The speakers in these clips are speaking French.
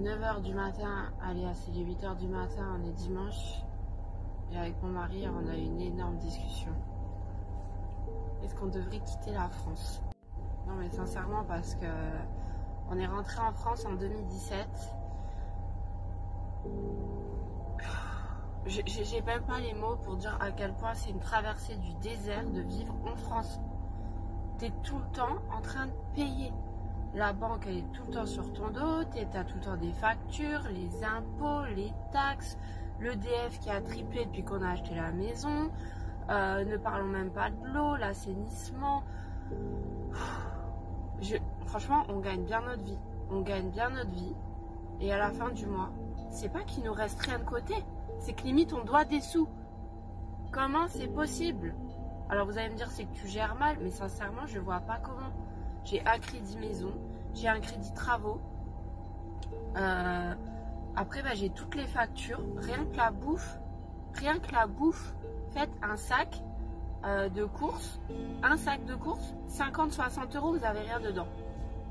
9 h du matin, allez, c'est les 8 h du matin, on est dimanche. Et avec mon mari, on a eu une énorme discussion. Est-ce qu'on devrait quitter la France? Non mais sincèrement, parce que on est rentré en France en 2017. J'ai même pas les mots pour dire à quel point c'est une traversée du désert de vivre en France. T'es tout le temps en train de payer. La banque, elle est tout le temps sur ton dos, t'as tout le temps des factures, les impôts, les taxes, l'EDF qui a triplé depuis qu'on a acheté la maison, ne parlons même pas de l'eau, l'assainissement. Franchement, on gagne bien notre vie. On gagne bien notre vie. Et à la fin du mois, c'est pas qu'il nous reste rien de côté, c'est que limite on doit des sous. Comment c'est possible? Alors vous allez me dire c'est que tu gères mal, mais sincèrement je vois pas comment. J'ai un crédit maison, j'ai un crédit travaux. Après bah, j'ai toutes les factures, rien que la bouffe. Faites un sac de courses, 50-60 €, vous avez rien dedans.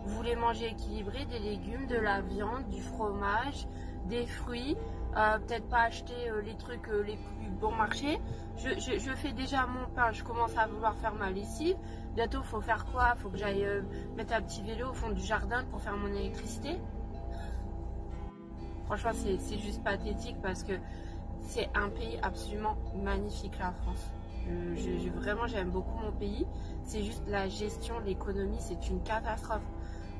Vous voulez manger équilibré, des légumes, de la viande, du fromage, des fruits, peut-être pas acheter les trucs les plus bon marché. Je fais déjà mon pain, je commence à vouloir faire ma lessive. Bientôt, faut faire quoi? Faut que j'aille mettre un petit vélo au fond du jardin pour faire mon électricité. Franchement, c'est juste pathétique parce que c'est un pays absolument magnifique, la France. Vraiment, j'aime beaucoup mon pays. C'est juste la gestion, l'économie, c'est une catastrophe.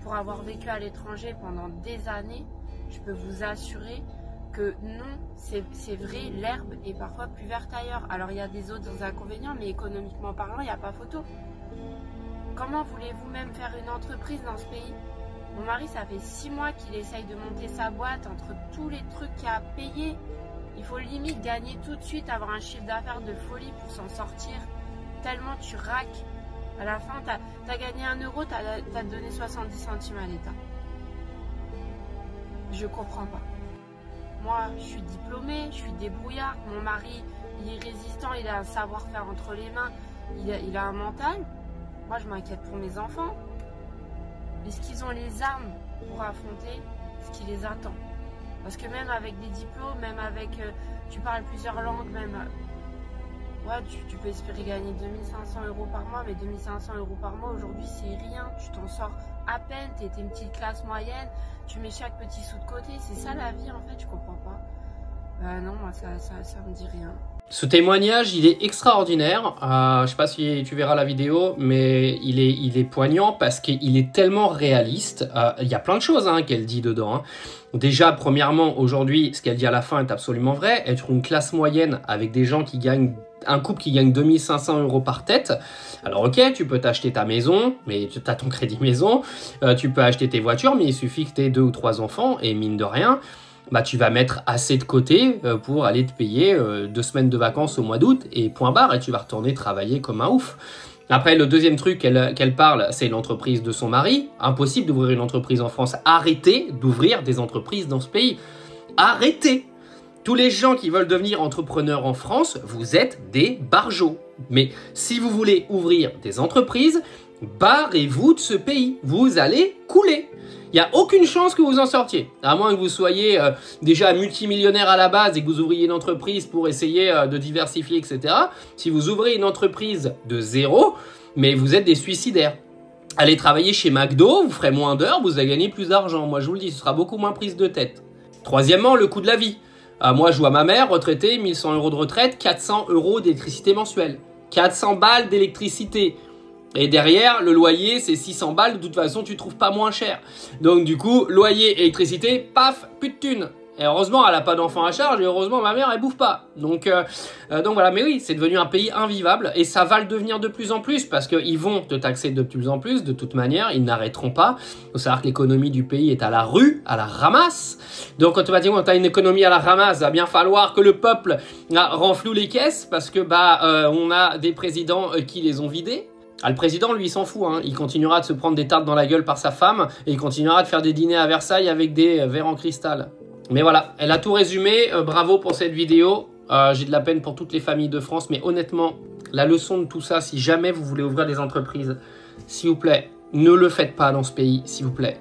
Pour avoir vécu à l'étranger pendant des années, je peux vous assurer que non, c'est vrai, l'herbe est parfois plus verte ailleurs. Alors il y a des autres inconvénients, mais économiquement parlant, il n'y a pas photo. Comment voulez-vous même faire une entreprise dans ce pays? Mon mari, ça fait 6 mois qu'il essaye de monter sa boîte entre tous les trucs qu'il a à payer. Il faut limite gagner tout de suite, avoir un chiffre d'affaires de folie pour s'en sortir. Tellement tu raques. À la fin, t'as gagné 1 €, t'as donné 70 centimes à l'État. Je comprends pas. Moi, je suis diplômée, je suis débrouillard. Mon mari, il est résistant, il a un savoir-faire entre les mains, il a un mental. Moi, je m'inquiète pour mes enfants. Est-ce qu'ils ont les armes pour affronter ce qui les attend? Parce que même avec des diplômes, même avec... tu parles plusieurs langues, même... ouais, tu peux espérer gagner 2500 € par mois, mais 2500 € par mois, aujourd'hui, c'est rien. Tu t'en sors à peine, t'es une petite classe moyenne, tu mets chaque petit sou de côté. C'est ça la vie, en fait, je comprends pas. Non, moi, ça me dit rien. Ce témoignage, il est extraordinaire. Je sais pas si tu verras la vidéo, mais il est poignant parce qu'il est tellement réaliste. Il y a plein de choses qu'elle dit dedans. Déjà, premièrement, aujourd'hui, ce qu'elle dit à la fin est absolument vrai. Être une classe moyenne avec des gens qui gagnent, un couple qui gagne 2500 € par tête. Alors ok, tu peux t'acheter ta maison, mais tu as ton crédit maison. Tu peux acheter tes voitures, mais il suffit que tu aies 2 ou 3 enfants. Et mine de rien, bah, tu vas mettre assez de côté pour aller te payer 2 semaines de vacances au mois d'août et point barre, et tu vas retourner travailler comme un ouf. Après, le deuxième truc qu'elle parle, c'est l'entreprise de son mari. Impossible d'ouvrir une entreprise en France. Arrêtez d'ouvrir des entreprises dans ce pays. Arrêtez. Tous les gens qui veulent devenir entrepreneurs en France, vous êtes des barjots. Mais si vous voulez ouvrir des entreprises, barrez-vous de ce pays. Vous allez couler. Il n'y a aucune chance que vous en sortiez. À moins que vous soyez déjà multimillionnaire à la base et que vous ouvriez une entreprise pour essayer de diversifier, etc. Si vous ouvrez une entreprise de zéro, mais vous êtes des suicidaires. Allez travailler chez McDo, vous ferez moins d'heures, vous allez gagner plus d'argent. Moi, je vous le dis, ce sera beaucoup moins prise de tête. Troisièmement, le coût de la vie. Moi, je vois ma mère, retraitée, 1100 € de retraite, 400 € d'électricité mensuelle. 400 balles d'électricité. Et derrière, le loyer, c'est 600 balles. De toute façon, tu trouves pas moins cher. Donc, du coup, loyer, électricité, paf, plus de thunes. Et heureusement, elle n'a pas d'enfant à charge. Et heureusement, ma mère, elle bouffe pas. Donc voilà. Mais oui, c'est devenu un pays invivable. Et ça va le devenir de plus en plus. Parce qu'ils vont te taxer de plus en plus. De toute manière, ils n'arrêteront pas. Il faut savoir que l'économie du pays est à la rue, à la ramasse. Donc, automatiquement, quand tu as une économie à la ramasse, il va bien falloir que le peuple renfloue les caisses. Parce que on a des présidents qui les ont vidés. Ah, le président, lui, il s'en fout. Il continuera de se prendre des tartes dans la gueule par sa femme et il continuera de faire des dîners à Versailles avec des verres en cristal. Mais voilà, elle a tout résumé. Bravo pour cette vidéo. J'ai de la peine pour toutes les familles de France. Mais honnêtement, la leçon de tout ça, si jamais vous voulez ouvrir des entreprises, s'il vous plaît, ne le faites pas dans ce pays, s'il vous plaît.